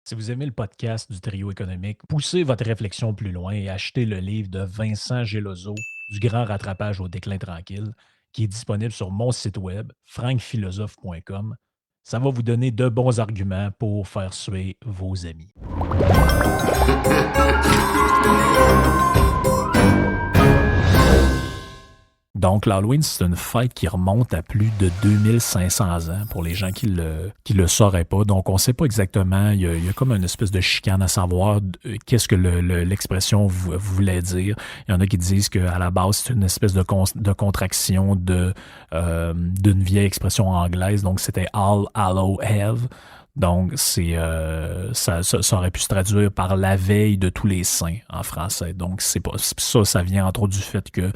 Si vous aimez le podcast du Trio économique, poussez votre réflexion plus loin et achetez le livre de Vincent Gelozo, Du grand rattrapage au déclin tranquille, qui est disponible sur mon site web, frankphilosophe.com. Ça va vous donner de bons arguments pour faire suer vos amis. Donc, l'Halloween, c'est une fête qui remonte à plus de 2500 ans pour les gens qui le sauraient pas. Donc, on ne sait pas exactement. Il y a comme une espèce de chicane à savoir qu'est-ce que l'expression voulait dire. Il y en a qui disent qu'à la base, c'est une espèce de contraction d'une vieille expression anglaise. Donc, c'était All Hallow Eve. Donc, ça aurait pu se traduire par la veille de tous les saints en français. Donc, c'est pas ça vient entre autres du fait que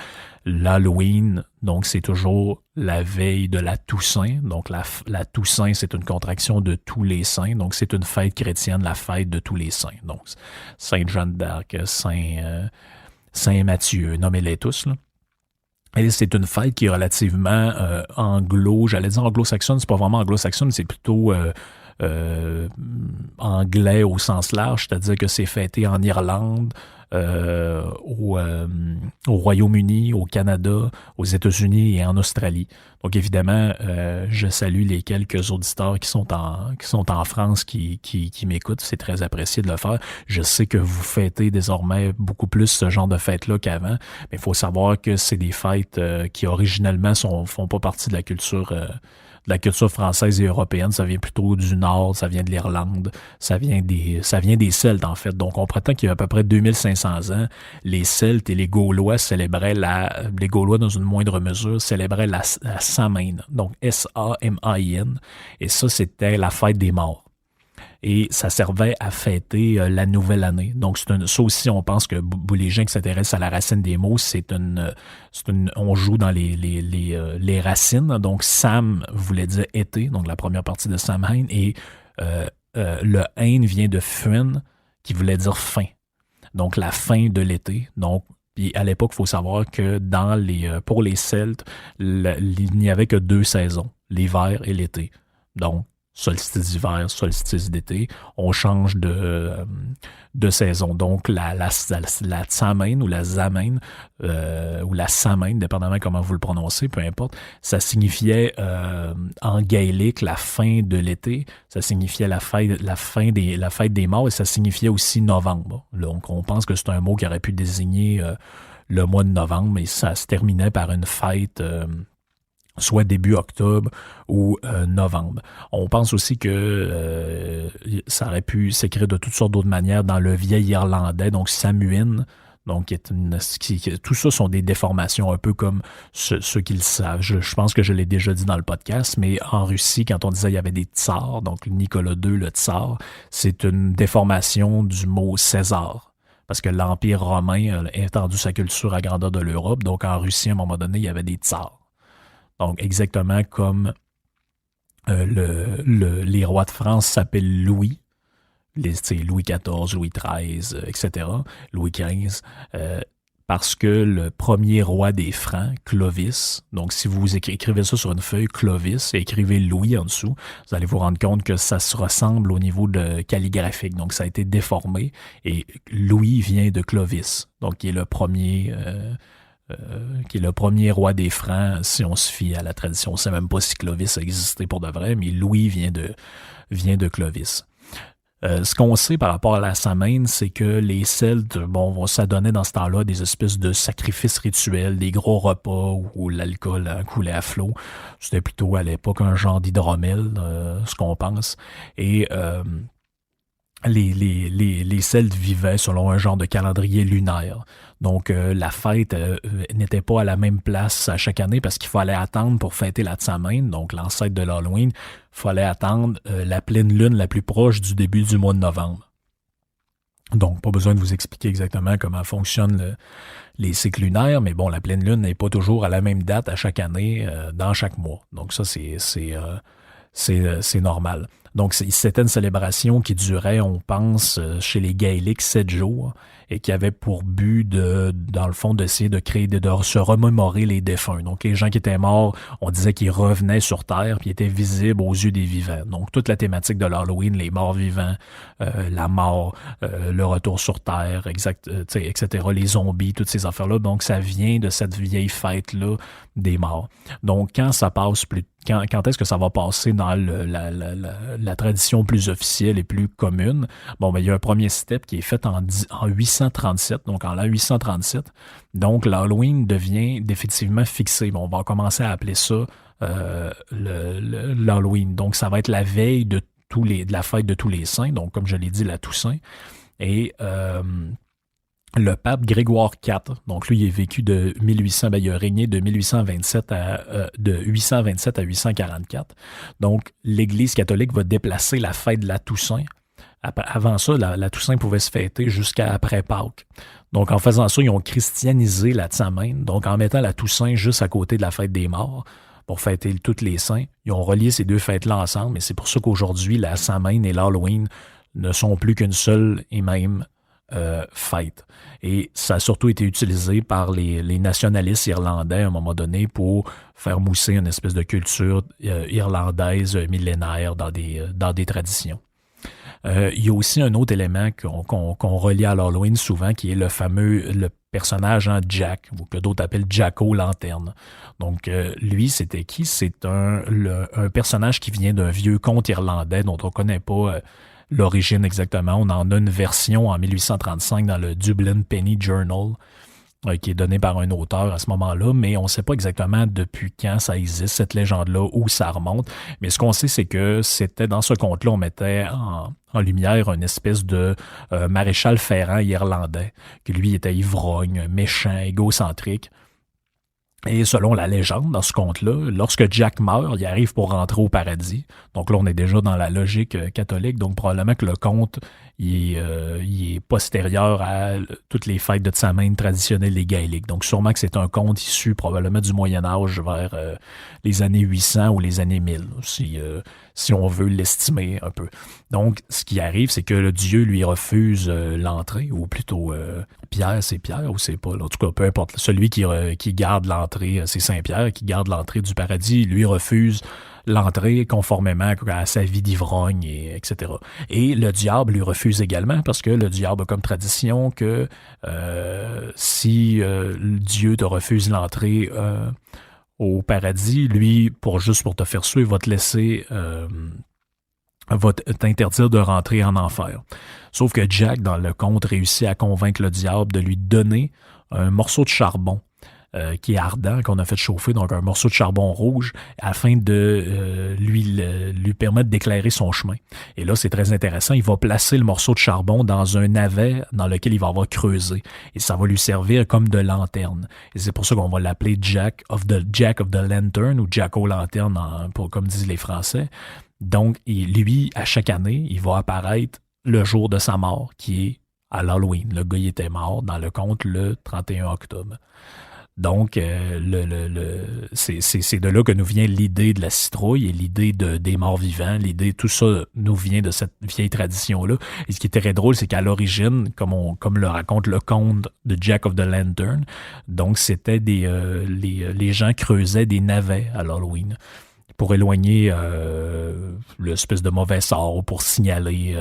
l'Halloween, donc c'est toujours la veille de la Toussaint. Donc, la Toussaint, c'est une contraction de tous les saints. Donc, c'est une fête chrétienne, la fête de tous les saints. Donc, Sainte Jeanne d'Arc, Saint Matthieu, nommez-les tous, là. Et c'est une fête qui est relativement j'allais dire anglo-saxonne, c'est pas vraiment anglo-saxonne, c'est plutôt anglais au sens large, c'est-à-dire que c'est fêté en Irlande, au Royaume-Uni, au Canada, aux États-Unis et en Australie. Donc évidemment, je salue les quelques auditeurs qui sont en France qui m'écoutent. C'est très apprécié de le faire. Je sais que vous fêtez désormais beaucoup plus ce genre de fêtes-là qu'avant, mais il faut savoir que c'est des fêtes qui originellement font pas partie de la culture française et européenne. Ça vient plutôt du Nord, ça vient de l'Irlande, ça vient des Celtes, en fait. Donc, on prétend qu'il y a à peu près 2500 ans, les Celtes et les Gaulois les Gaulois, dans une moindre mesure, célébraient la Samhain. Donc, S-A-M-A-I-N. Et ça, c'était la fête des morts. Et ça servait à fêter la nouvelle année. Donc, ça aussi, on pense que les gens qui s'intéressent à la racine des mots, on joue dans les racines. Donc, Sam voulait dire été, donc la première partie de Samhain, et le Hain vient de Fun, qui voulait dire fin. Donc, la fin de l'été. Donc, puis à l'époque, il faut savoir que pour les Celtes, il n'y avait que 2 saisons, l'hiver et l'été. Donc, solstice d'hiver, solstice d'été, on change de saison. Donc, la Samhain ou la Zamain, ou la Samhain, dépendamment comment vous le prononcez, peu importe, ça signifiait en gaélique la fin de l'été, ça signifiait la fête des morts et ça signifiait aussi novembre. Donc, on pense que c'est un mot qui aurait pu désigner le mois de novembre, mais ça se terminait par une fête soit début octobre ou novembre. On pense aussi que ça aurait pu s'écrire de toutes sortes d'autres manières dans le vieil irlandais, donc Samuin, donc tout ça sont des déformations, un peu comme ceux qui le savent. Je pense que je l'ai déjà dit dans le podcast, mais en Russie, quand on disait qu'il y avait des tsars, donc Nicolas II, le tsar, c'est une déformation du mot César. Parce que l'Empire romain a étendu sa culture à grandeur de l'Europe, donc en Russie, à un moment donné, il y avait des tsars. Donc, exactement comme les rois de France s'appellent Louis, Louis XIV, Louis XIII, etc., Louis XV, parce que le premier roi des Francs, Clovis, donc si vous écrivez ça sur une feuille, Clovis, et écrivez Louis en dessous, vous allez vous rendre compte que ça se ressemble au niveau de calligraphique. Donc, ça a été déformé, et Louis vient de Clovis, donc qui est le premier roi des Francs, si on se fie à la tradition. On ne sait même pas si Clovis a existé pour de vrai, mais Louis vient de Clovis. Ce qu'on sait par rapport à la Samhain, c'est que les Celtes vont s'adonner dans ce temps-là des espèces de sacrifices rituels, des gros repas où l'alcool coulait à flot. C'était plutôt à l'époque un genre d'hydromel, ce qu'on pense. Et les Celtes vivaient selon un genre de calendrier lunaire. Donc, la fête n'était pas à la même place à chaque année parce qu'il fallait attendre pour fêter la Samhain, donc l'ancêtre de l'Halloween, il fallait attendre la pleine lune la plus proche du début du mois de novembre. Donc, pas besoin de vous expliquer exactement comment fonctionnent les cycles lunaires, mais bon, la pleine lune n'est pas toujours à la même date à chaque année, dans chaque mois. Donc ça, c'est normal. Donc, c'était une célébration qui durait, on pense, chez les Gaéliques, 7 jours, et qui avait pour but dans le fond, d'essayer de créer, de se remémorer les défunts. Donc, les gens qui étaient morts, on disait qu'ils revenaient sur Terre, puis étaient visibles aux yeux des vivants. Donc, toute la thématique de l'Halloween, les morts vivants, la mort, le retour sur Terre, etc., les zombies, toutes ces affaires-là. Donc, ça vient de cette vieille fête-là des morts. Donc, quand ça passe quand est-ce que ça va passer dans la tradition plus officielle et plus commune? Bon, ben, il y a un premier step qui est fait en 837, donc en l'an 837. Donc, l'Halloween devient définitivement fixé. Bon, on va commencer à appeler ça l'Halloween. Donc, ça va être la veille de la fête de tous les saints, donc comme je l'ai dit, la Toussaint. Et le pape Grégoire IV, donc lui, il est vécu de 1800, ben, il a régné de 1827 de 827 à 844. Donc, l'Église catholique va déplacer la fête de la Toussaint. Avant ça, la Toussaint pouvait se fêter jusqu'à après Pâques. Donc, en faisant ça, ils ont christianisé la Tsammain, donc en mettant la Toussaint juste à côté de la fête des morts pour fêter toutes les saints. Ils ont relié ces deux fêtes-là ensemble, et c'est pour ça qu'aujourd'hui, la Samhain et l'Halloween ne sont plus qu'une seule et même fête. Et ça a surtout été utilisé par les nationalistes irlandais à un moment donné pour faire mousser une espèce de culture irlandaise millénaire dans des traditions. Il y a aussi un autre élément qu'on relie à l'Halloween souvent, qui est le personnage Jack, ou que d'autres appellent Jacko Lanterne. Donc, lui, c'était qui? C'est un personnage qui vient d'un vieux conte irlandais dont on ne connaît pas l'origine exactement. On en a une version en 1835 dans le Dublin Penny Journal, qui est donné par un auteur à ce moment-là, mais on ne sait pas exactement depuis quand ça existe, cette légende-là, où ça remonte. Mais ce qu'on sait, c'est que c'était dans ce conte-là, on mettait en lumière une espèce de maréchal ferrant irlandais, qui lui était ivrogne, méchant, égocentrique. Et selon la légende, dans ce conte-là, lorsque Jack meurt, il arrive pour rentrer au paradis. Donc là, on est déjà dans la logique catholique, donc probablement que le conte il est postérieur à toutes les fêtes de Samhain traditionnelles des Gaéliques. Donc sûrement que c'est un conte issu probablement du Moyen-Âge vers les années 800 ou les années 1000, si on veut l'estimer un peu. Donc, ce qui arrive, c'est que le dieu lui refuse l'entrée, ou plutôt Pierre, c'est Pierre ou c'est pas. En tout cas, peu importe. Celui qui garde l'entrée, c'est Saint-Pierre, qui garde l'entrée du paradis, lui refuse l'entrée conformément à sa vie d'ivrogne, etc. Et le diable lui refuse également, parce que le diable a comme tradition que si Dieu te refuse l'entrée au paradis, lui, juste pour te faire suivre, va te laisser, va t'interdire de rentrer en enfer. Sauf que Jack, dans le conte, réussit à convaincre le diable de lui donner un morceau de charbon qui est ardent, qu'on a fait chauffer, donc un morceau de charbon rouge, afin de lui permettre d'éclairer son chemin. Et là, c'est très intéressant, il va placer le morceau de charbon dans un navet dans lequel il va avoir creusé. Et ça va lui servir comme de lanterne. Et c'est pour ça qu'on va l'appeler Jack of the Lantern, ou Jack aux lanternes, comme disent les Français. Donc, lui, à chaque année, il va apparaître le jour de sa mort, qui est à l'Halloween. Le gars, il était mort dans le conte le 31 octobre. Donc, c'est de là que nous vient l'idée de la citrouille et l'idée des morts vivants. Tout ça nous vient de cette vieille tradition-là. Et ce qui est très drôle, c'est qu'à l'origine, comme le raconte le conte de Jack of the Lantern, donc c'était les gens creusaient des navets à l'Halloween pour éloigner l'espèce de mauvais sort, pour signaler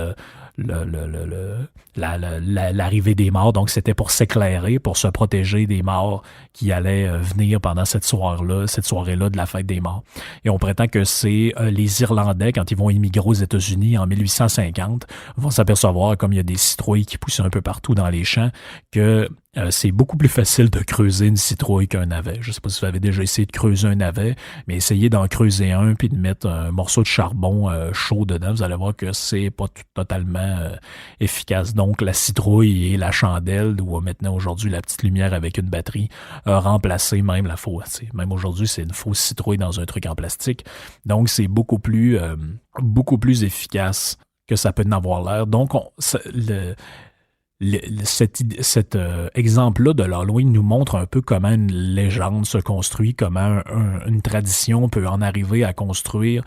l'arrivée des morts. Donc, c'était pour s'éclairer, pour se protéger des morts qui allaient venir pendant cette soirée-là de la fête des morts. Et on prétend que c'est les Irlandais, quand ils vont immigrer aux États-Unis en 1850, vont s'apercevoir, comme il y a des citrouilles qui poussent un peu partout dans les champs, que c'est beaucoup plus facile de creuser une citrouille qu'un navet. Je ne sais pas si vous avez déjà essayé de creuser un navet, mais essayez d'en creuser un puis de mettre un morceau de charbon chaud dedans. Vous allez voir que c'est pas totalement efficace. Donc, la citrouille et la chandelle, ou maintenant aujourd'hui la petite lumière avec une batterie, a remplacé même la fausse. Même aujourd'hui, c'est une fausse citrouille dans un truc en plastique. Donc, c'est beaucoup plus efficace que ça peut en avoir l'air. Donc, cet exemple-là de l'Halloween nous montre un peu comment une légende se construit, comment une tradition peut en arriver à construire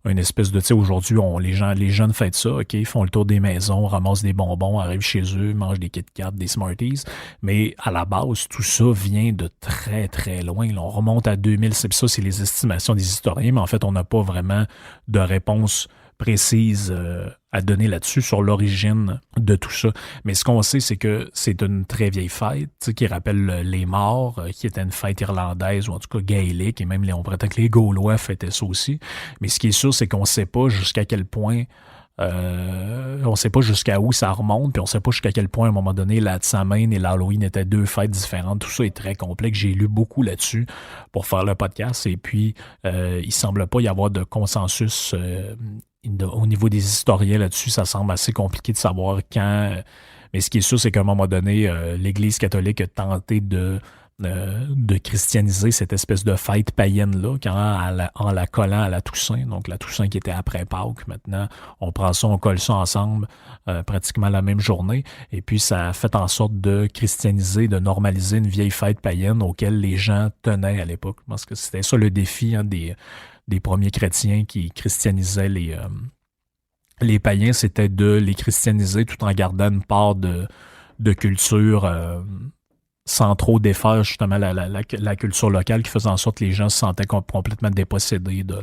une espèce de, tu sais, aujourd'hui, les jeunes fêtent ça, OK, ils font le tour des maisons, ramassent des bonbons, arrivent chez eux, mangent des Kit Kat, des Smarties, mais à la base, tout ça vient de très, très loin. Là, on remonte à 2000, ça, c'est les estimations des historiens, mais en fait, on n'a pas vraiment de réponse précise à donner là-dessus sur l'origine de tout ça. Mais ce qu'on sait, c'est que c'est une très vieille fête qui rappelle les morts, qui était une fête irlandaise ou en tout cas gaélique, et même on prétend que les Gaulois fêtaient ça aussi. Mais ce qui est sûr, c'est qu'on ne sait pas jusqu'à quel point on sait pas jusqu'à où ça remonte, puis on sait pas jusqu'à quel point, à un moment donné, la Samhain et l'Halloween étaient deux fêtes différentes. Tout ça est très complexe. J'ai lu beaucoup là-dessus pour faire le podcast, et puis il semble pas y avoir de consensus au niveau des historiens là-dessus. Ça semble assez compliqué de savoir quand. Mais ce qui est sûr, c'est qu'à un moment donné, l'Église catholique a tenté de christianiser cette espèce de fête païenne-là en la collant à la Toussaint. Donc la Toussaint qui était après Pâques. Maintenant, on prend ça, on colle ça ensemble pratiquement la même journée. Et puis ça a fait en sorte de christianiser, de normaliser une vieille fête païenne auquel les gens tenaient à l'époque. Parce que c'était ça le défi des premiers chrétiens qui christianisaient les païens, c'était de les christianiser tout en gardant une part de culture sans trop défaire justement la culture locale, qui faisait en sorte que les gens se sentaient complètement dépossédés de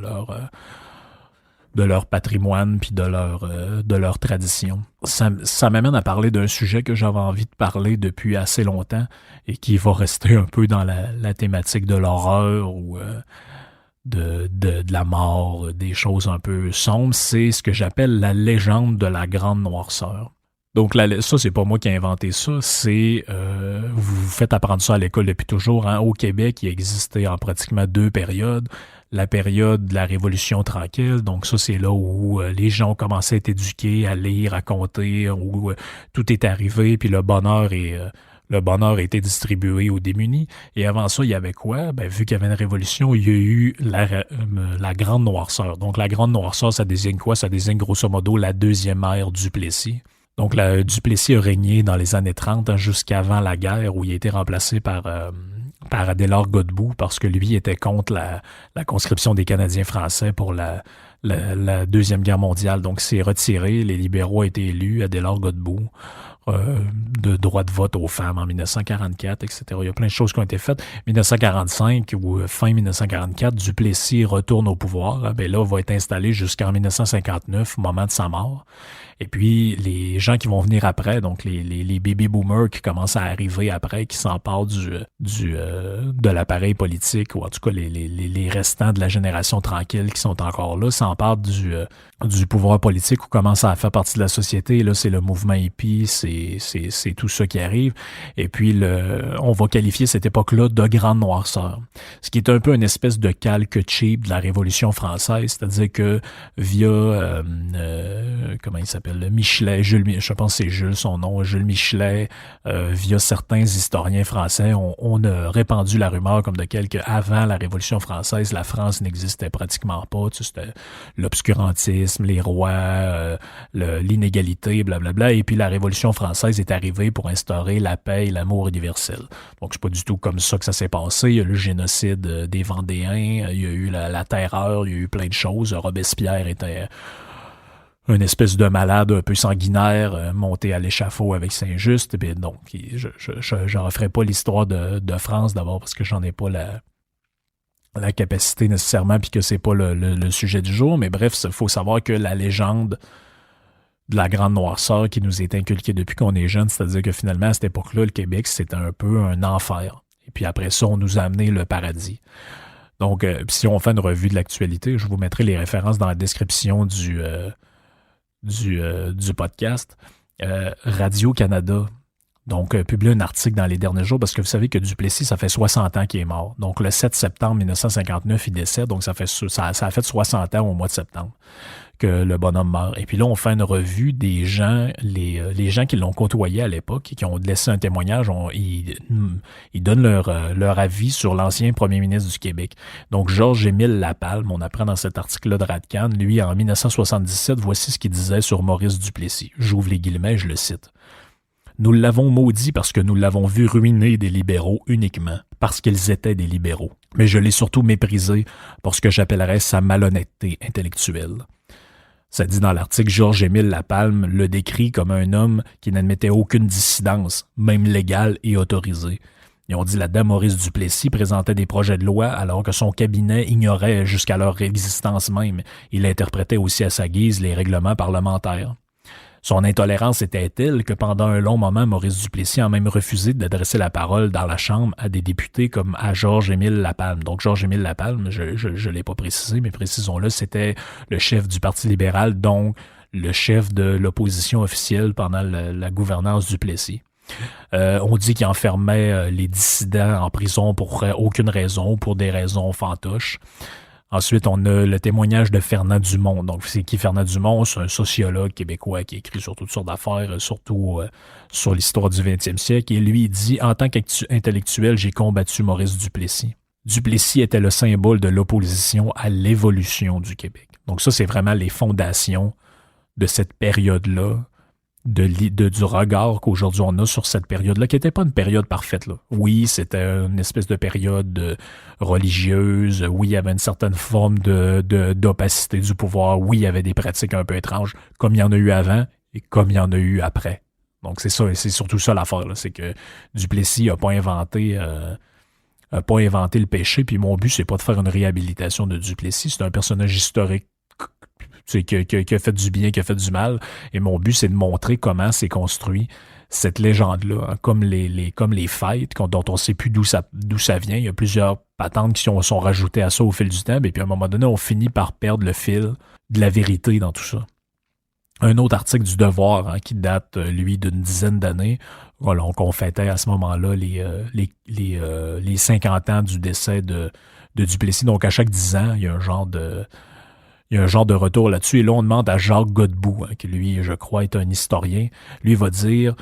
leur patrimoine puis de leur tradition. Ça m'amène à parler d'un sujet que j'avais envie de parler depuis assez longtemps et qui va rester un peu dans la thématique de l'horreur ou de la mort, des choses un peu sombres. C'est ce que j'appelle la légende de la Grande Noirceur. Donc ça, c'est pas moi qui ai inventé ça, c'est vous faites apprendre ça à l'école depuis toujours. Hein. Au Québec, il existait en pratiquement deux périodes. La période de la Révolution tranquille, donc ça, c'est là où les gens ont commencé à être éduqués, à lire, à compter, où tout est arrivé, puis le bonheur a été distribué aux démunis. Et avant ça, il y avait quoi? Ben, vu qu'il y avait une révolution, il y a eu la Grande Noirceur. Donc la Grande Noirceur, ça désigne quoi? Ça désigne grosso modo la deuxième ère Duplessis. Donc, Duplessis a régné dans les années 30 jusqu'avant la guerre, où il a été remplacé par Adélard Godbout, parce que lui était contre la conscription des Canadiens français pour la Deuxième Guerre mondiale. Donc, s'est retiré, les libéraux ont été élus, Adélard Godbout, de droit de vote aux femmes en 1944, etc. Il y a plein de choses qui ont été faites. 1945 ou fin 1944, Duplessis retourne au pouvoir. Ben là, va être installé jusqu'en 1959, au moment de sa mort. Et puis, les gens qui vont venir après, donc les baby boomers qui commencent à arriver après, qui s'emparent de l'appareil politique, ou en tout cas les restants de la génération tranquille qui sont encore là, s'emparent du pouvoir politique, ou commencent à faire partie de la société. Et là, c'est le mouvement hippie, c'est tout ça qui arrive. Et puis, on va qualifier cette époque-là de Grande Noirceur. Ce qui est un peu une espèce de calque cheap de la Révolution française, c'est-à-dire que via, comment il s'appelle? Michelet, je pense que c'est Jules, son nom, Jules Michelet, via certains historiens français, on a répandu la rumeur comme de qu'avant la Révolution française, la France n'existait pratiquement pas. Tu sais, c'était l'obscurantisme, les rois, l'inégalité, blablabla. Et puis la Révolution française est arrivée pour instaurer la paix et l'amour universel. Donc c'est pas du tout comme ça que ça s'est passé. Il y a eu le génocide des Vendéens, il y a eu la terreur, il y a eu plein de choses. Robespierre était une espèce de malade un peu sanguinaire monté à l'échafaud avec Saint-Just. Et donc, je referai pas l'histoire de France d'abord parce que j'en ai pas la capacité nécessairement, puis que c'est pas le sujet du jour. Mais bref, il faut savoir que la légende de la Grande Noirceur qui nous est inculquée depuis qu'on est jeune, c'est-à-dire que finalement, à cette époque-là, le Québec, c'était un peu un enfer. Et puis après ça, on nous a amené le paradis. Donc, si on fait une revue de l'actualité, je vous mettrai les références dans la description du podcast. Radio-Canada, donc, publie un article dans les derniers jours, parce que vous savez que Duplessis, ça fait 60 ans qu'il est mort. Donc, le 7 septembre 1959, il décède, donc ça a fait 60 ans au mois de septembre que le bonhomme meurt. Et puis là, on fait une revue des gens, les gens qui l'ont côtoyé à l'époque et qui ont laissé un témoignage. Ils donnent leur avis sur l'ancien premier ministre du Québec. Donc, Georges-Émile Lapalme, on apprend dans cet article-là de Radcan, lui, en 1977, voici ce qu'il disait sur Maurice Duplessis. J'ouvre les guillemets, je le cite. « Nous l'avons maudit parce que nous l'avons vu ruiner des libéraux uniquement, parce qu'ils étaient des libéraux. Mais je l'ai surtout méprisé pour ce que j'appellerais sa malhonnêteté intellectuelle. Ça dit dans l'article, Georges-Émile Lapalme le décrit comme un homme qui n'admettait aucune dissidence, même légale et autorisée. Ils ont dit là-dedans, Maurice Duplessis présentait des projets de loi alors que son cabinet ignorait jusqu'à leur existence même. Il interprétait aussi à sa guise les règlements parlementaires. Son intolérance était telle que pendant un long moment, Maurice Duplessis a même refusé d'adresser la parole dans la Chambre à des députés comme à Georges-Émile Lapalme. Donc Georges-Émile Lapalme, je l'ai pas précisé, mais précisons-le, c'était le chef du Parti libéral, donc le chef de l'opposition officielle pendant la gouvernance Duplessis. On dit qu'il enfermait les dissidents en prison pour aucune raison, pour des raisons fantoches. Ensuite, on a le témoignage de Fernand Dumont. Donc, c'est qui Fernand Dumont? C'est un sociologue québécois qui écrit sur toutes sortes d'affaires, surtout sur l'histoire du 20e siècle. Et lui, il dit, en tant qu'intellectuel, j'ai combattu Maurice Duplessis. Duplessis était le symbole de l'opposition à l'évolution du Québec. Donc ça, c'est vraiment les fondations de cette période-là, du regard qu'aujourd'hui on a sur cette période-là, qui n'était pas une période parfaite, là. Oui, c'était une espèce de période religieuse. Oui, il y avait une certaine forme d'opacité du pouvoir. Oui, il y avait des pratiques un peu étranges, comme il y en a eu avant et comme il y en a eu après. Donc c'est ça, c'est surtout ça l'affaire, là. C'est que Duplessis n'a pas inventé le péché, puis mon but, c'est pas de faire une réhabilitation de Duplessis. C'est un personnage historique qui a fait du bien, qui a fait du mal. Et mon but, c'est de montrer comment s'est construit cette légende-là, hein, comme les fêtes, dont on ne sait plus d'où ça vient. Il y a plusieurs patentes qui sont rajoutées à ça au fil du temps. Et puis à un moment donné, on finit par perdre le fil de la vérité dans tout ça. Un autre article du Devoir, hein, qui date, lui, d'une dizaine d'années. Voilà, on fêtait à ce moment-là les 50 ans du décès de Duplessis. Donc à chaque 10 ans, il y a un genre de retour là-dessus. Et là, on demande à Jacques Godbout, hein, qui lui, je crois, est un historien. Lui va dire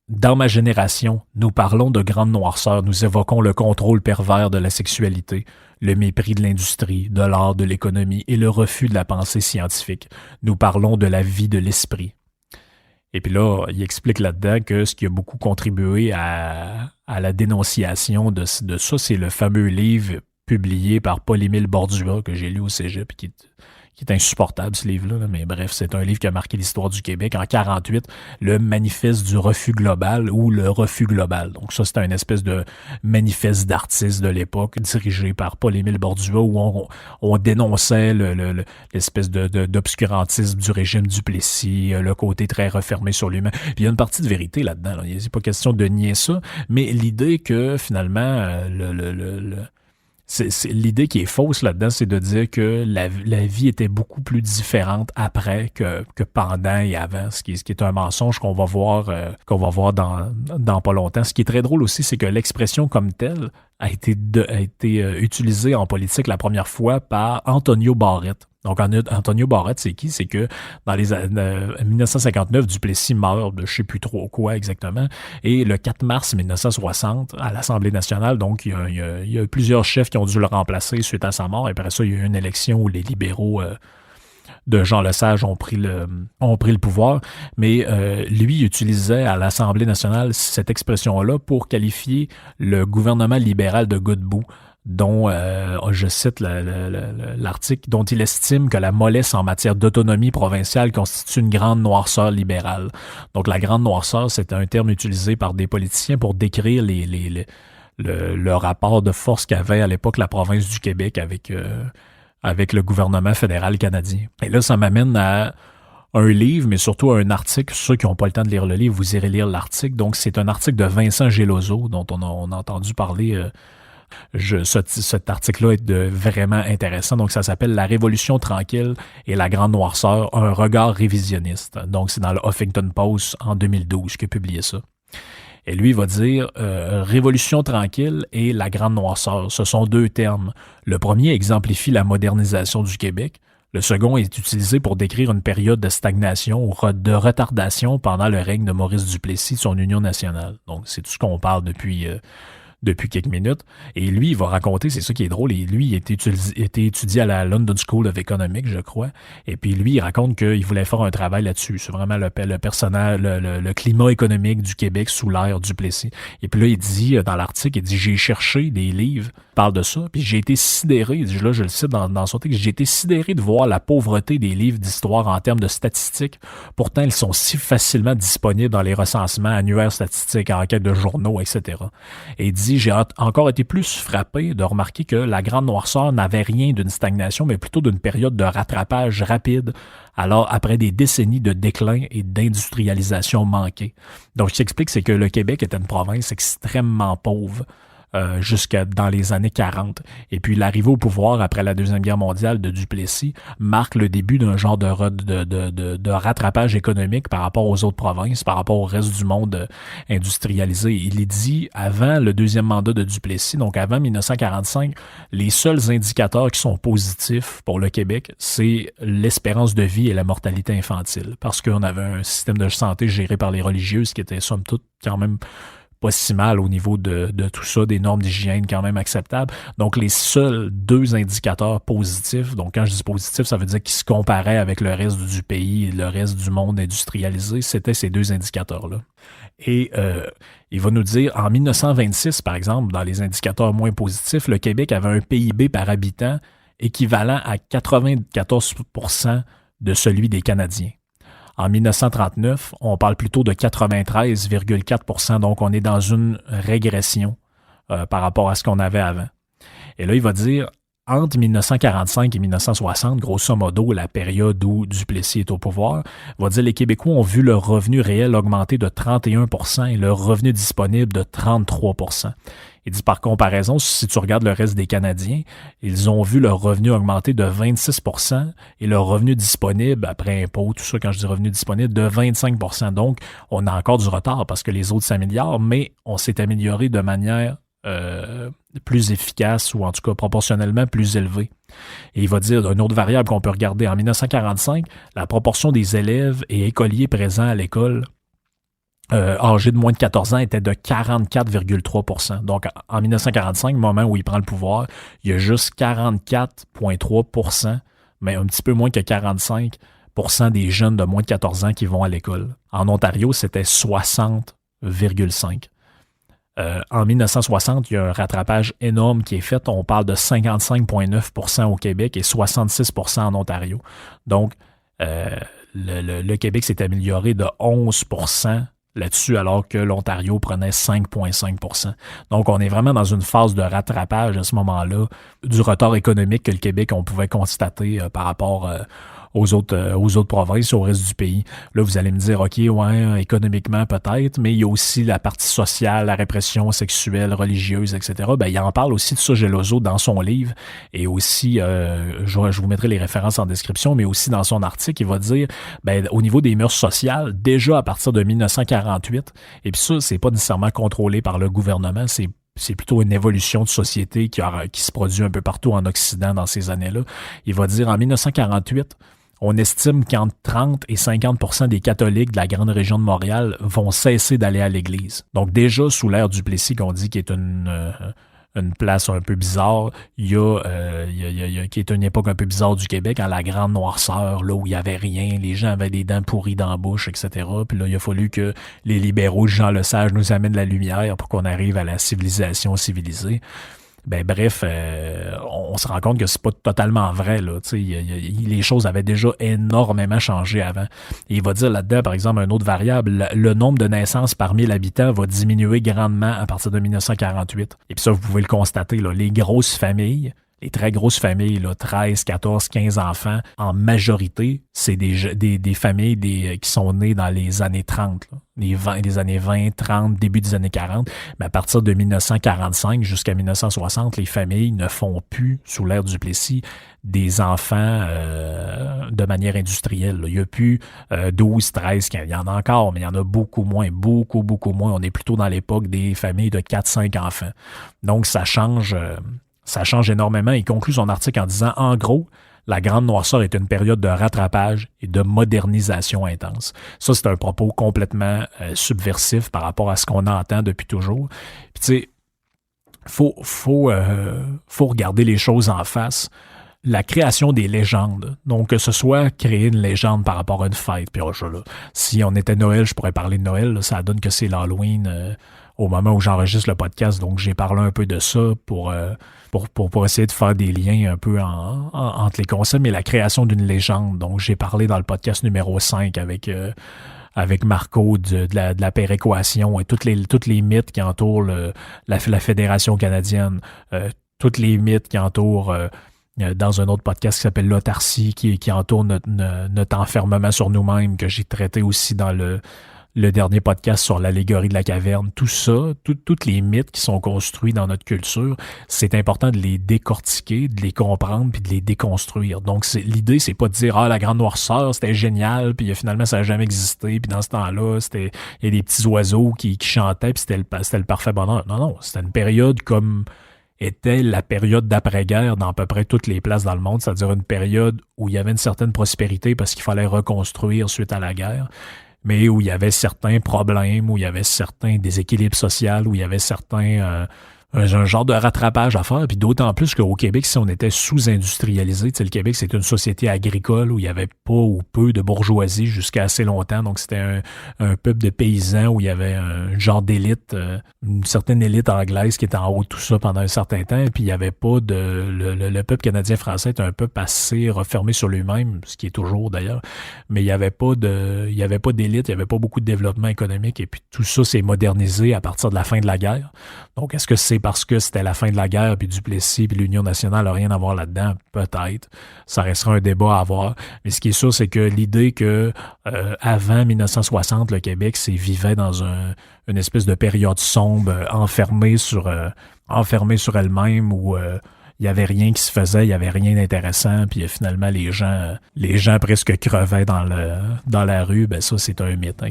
dans ma génération, nous parlons de grande noirceur, nous évoquons le contrôle pervers de la sexualité, le mépris de l'industrie, de l'art, de l'économie et le refus de la pensée scientifique. Nous parlons de la vie de l'esprit. Et puis là, il explique là-dedans que ce qui a beaucoup contribué à la dénonciation de ça, c'est le fameux livre publié par Paul-Émile Bordua, que j'ai lu au cégep, qui est insupportable, ce livre-là. Là. Mais bref, c'est un livre qui a marqué l'histoire du Québec. En 48, le manifeste du refus global ou le refus global. Donc ça, c'était une espèce de manifeste d'artistes de l'époque, dirigé par Paul-Émile Bordua, où on dénonçait l'espèce d'obscurantisme du régime Duplessis, le côté très refermé sur lui-même. Puis il y a une partie de vérité là-dedans. Là. Il n'est pas question de nier ça, mais l'idée que, finalement, l'idée qui est fausse là-dedans, c'est de dire que la vie était beaucoup plus différente après que pendant et avant, ce qui est un mensonge qu'on va voir dans pas longtemps. Ce qui est très drôle aussi, c'est que l'expression comme telle a été utilisée en politique la première fois par Antonio Barrette. Donc, Antonio Barrette, c'est qui? C'est que dans les années 1959, Duplessis meurt de je sais plus trop quoi exactement. Et le 4 mars 1960, à l'Assemblée nationale, donc, il y a plusieurs chefs qui ont dû le remplacer suite à sa mort. Et après ça, il y a eu une élection où les libéraux de Jean Lesage ont pris le pouvoir. Mais lui utilisait à l'Assemblée nationale cette expression-là pour qualifier le gouvernement libéral de Godbout, dont, je cite l'article, dont il estime que la mollesse en matière d'autonomie provinciale constitue une grande noirceur libérale. Donc la grande noirceur, c'est un terme utilisé par des politiciens pour décrire le rapport de force qu'avait à l'époque la province du Québec avec le gouvernement fédéral canadien. Et là, ça m'amène à un livre, mais surtout un article. Ceux qui n'ont pas le temps de lire le livre, vous irez lire l'article. Donc c'est un article de Vincent Geloso, dont on a entendu parler. Cet article-là est vraiment intéressant. Donc, ça s'appelle « La Révolution tranquille et la grande noirceur, un regard révisionniste ». Donc, c'est dans le Huffington Post en 2012 qu'il a publié ça. Et lui, il va dire Révolution tranquille et la grande noirceur, ce sont deux termes. Le premier exemplifie la modernisation du Québec. Le second est utilisé pour décrire une période de stagnation ou de retardation pendant le règne de Maurice Duplessis de son Union nationale. Donc, c'est tout ce qu'on parle depuis quelques minutes. Et lui, il va raconter, c'est ça qui est drôle, et lui, il était étudié à la London School of Economics, je crois. Et puis lui, il raconte qu'il voulait faire un travail là-dessus. C'est vraiment le climat économique du Québec sous l'ère Duplessis. Et puis là, il dit, dans l'article, il dit « J'ai cherché des livres parle de ça, puis j'ai été sidéré, là je le cite dans son texte, j'ai été sidéré de voir la pauvreté des livres d'histoire en termes de statistiques. Pourtant, ils sont si facilement disponibles dans les recensements, annuaires statistiques, enquêtes de journaux, etc. Et il dit, j'ai encore été plus frappé de remarquer que la Grande Noirceur n'avait rien d'une stagnation, mais plutôt d'une période de rattrapage rapide, alors après des décennies de déclin et d'industrialisation manquée. Donc, ce qui explique, c'est que le Québec était une province extrêmement pauvre, jusque dans les années 40. Et puis l'arrivée au pouvoir après la Deuxième Guerre mondiale de Duplessis marque le début d'un genre de rattrapage économique par rapport aux autres provinces, par rapport au reste du monde industrialisé. Il est dit, avant le deuxième mandat de Duplessis, donc avant 1945, les seuls indicateurs qui sont positifs pour le Québec, c'est l'espérance de vie et la mortalité infantile. Parce qu'on avait un système de santé géré par les religieuses qui était somme toute quand même pas si mal au niveau de tout ça, des normes d'hygiène quand même acceptables. Donc, les seuls deux indicateurs positifs, donc quand je dis positif, ça veut dire qu'ils se comparaient avec le reste du pays et le reste du monde industrialisé, c'était ces deux indicateurs-là. Et il va nous dire, en 1926, par exemple, dans les indicateurs moins positifs, le Québec avait un PIB par habitant équivalent à 94% de celui des Canadiens. En 1939, on parle plutôt de 93,4%, donc on est dans une régression par rapport à ce qu'on avait avant. Et là, il va dire, entre 1945 et 1960, grosso modo, la période où Duplessis est au pouvoir, il va dire les Québécois ont vu leur revenu réel augmenter de 31% et leur revenu disponible de 33%. Il dit par comparaison, si tu regardes le reste des Canadiens, ils ont vu leur revenu augmenter de 26% et leur revenu disponible, après impôt, tout ça, quand je dis revenu disponible, de 25%. Donc, on a encore du retard parce que les autres s'améliorent, mais on s'est amélioré de manière plus efficace ou en tout cas proportionnellement plus élevée. Et il va dire une autre variable qu'on peut regarder. En 1945, la proportion des élèves et écoliers présents à l'école âgé de moins de 14 ans était de 44,3%. Donc, en 1945, moment où il prend le pouvoir, il y a juste 44,3%, mais un petit peu moins que 45% des jeunes de moins de 14 ans qui vont à l'école. En Ontario, c'était 60,5%. En 1960, il y a un rattrapage énorme qui est fait. On parle de 55,9% au Québec et 66% en Ontario. Donc, le Québec s'est amélioré de 11% là-dessus, alors que l'Ontario prenait 5,5%. Donc, on est vraiment dans une phase de rattrapage à ce moment-là du retard économique que le Québec, on pouvait constater par rapport aux autres provinces, au reste du pays. Là, vous allez me dire, OK, ouais, économiquement peut-être, mais il y a aussi la partie sociale, la répression sexuelle, religieuse, etc. Ben, il en parle aussi de ça, Geloso, dans son livre, et aussi, je vous mettrai les références en description, mais aussi dans son article, il va dire, ben, au niveau des mœurs sociales, déjà à partir de 1948, et puis ça, c'est pas nécessairement contrôlé par le gouvernement, c'est plutôt une évolution de société qui se produit un peu partout en Occident dans ces années-là. Il va dire, en 1948, on estime qu'entre 30 et 50% des catholiques de la grande région de Montréal vont cesser d'aller à l'église. Donc déjà, sous l'ère Duplessis, qu'on dit qui est une place un peu bizarre, qui est une époque un peu bizarre du Québec, à la grande noirceur, là où il n'y avait rien, les gens avaient des dents pourries dans la bouche, etc. Puis là, il a fallu que les libéraux, Jean Lesage, nous amènent la lumière pour qu'on arrive à la civilisation civilisée. Ben bref, on se rend compte que c'est pas totalement vrai, là. Les choses avaient déjà énormément changé avant. Et il va dire là-dedans, par exemple, une autre variable, le nombre de naissances par 1000 habitants va diminuer grandement à partir de 1948. Et puis ça, vous pouvez le constater, là, les grosses familles, les très grosses familles, là, 13, 14, 15 enfants, en majorité, c'est des familles qui sont nées dans les années 30, là. Les années 20, 30, début des années 40. Mais à partir de 1945 jusqu'à 1960, les familles ne font plus, sous l'ère Duplessis, des enfants de manière industrielle, là. Il n'y a plus 12, 13, 15. Il y en a encore, mais il y en a beaucoup moins. On est plutôt dans l'époque des familles de 4, 5 enfants. Donc, ça change énormément. Il conclut son article en disant, en gros, la grande noirceur est une période de rattrapage et de modernisation intense. Ça, c'est un propos complètement subversif par rapport à ce qu'on entend depuis toujours. Puis tu sais, faut regarder les choses en face. La création des légendes. Donc, que ce soit créer une légende par rapport à une fête. Puis, si on était Noël, je pourrais parler de Noël. Là, ça donne que c'est l'Halloween au moment où j'enregistre le podcast. Donc, j'ai parlé un peu de ça pour essayer de faire des liens un peu entre les concepts et la création d'une légende. Donc, j'ai parlé dans le podcast numéro 5 avec Marco de la péréquation et toutes les mythes qui entourent la Fédération canadienne, toutes les mythes qui entourent dans un autre podcast qui s'appelle l'autarcie, qui entoure notre enfermement sur nous-mêmes, que j'ai traité aussi dans le dernier podcast sur l'allégorie de la caverne. Tout ça, tous les mythes qui sont construits dans notre culture, c'est important de les décortiquer, de les comprendre, puis de les déconstruire. Donc, l'idée, c'est pas de dire « Ah, la grande noirceur, c'était génial, puis finalement, ça n'a jamais existé, puis dans ce temps-là, il y a des petits oiseaux qui chantaient, puis c'était le parfait bonheur. » Non, c'était une période comme était la période d'après-guerre dans à peu près toutes les places dans le monde, c'est-à-dire une période où il y avait une certaine prospérité parce qu'il fallait reconstruire suite à la guerre, mais où il y avait certains problèmes, où il y avait certains déséquilibres sociaux, où il y avait certains un genre de rattrapage à faire, puis d'autant plus qu'au Québec, si on était sous-industrialisé, tu sais, le Québec, c'est une société agricole où il y avait pas ou peu de bourgeoisie jusqu'à assez longtemps, donc c'était un peuple de paysans où il y avait un genre d'élite, une certaine élite anglaise qui était en haut de tout ça pendant un certain temps, et puis il y avait pas de... Le peuple canadien-français est un peuple assez refermé sur lui-même, ce qui est toujours d'ailleurs, mais il y avait pas d'élite, il y avait pas beaucoup de développement économique, et puis tout ça s'est modernisé à partir de la fin de la guerre. Donc, est-ce que c'est parce que c'était la fin de la guerre, puis Duplessis, puis l'Union nationale n'a rien à voir là-dedans? Peut-être. Ça restera un débat à avoir. Mais ce qui est sûr, c'est que l'idée que avant 1960, le Québec vivait dans une espèce de période sombre, enfermée sur elle-même, où il y avait rien qui se faisait, il y avait rien d'intéressant, puis finalement les gens presque crevaient dans la rue, ben ça c'est un mythe, hein.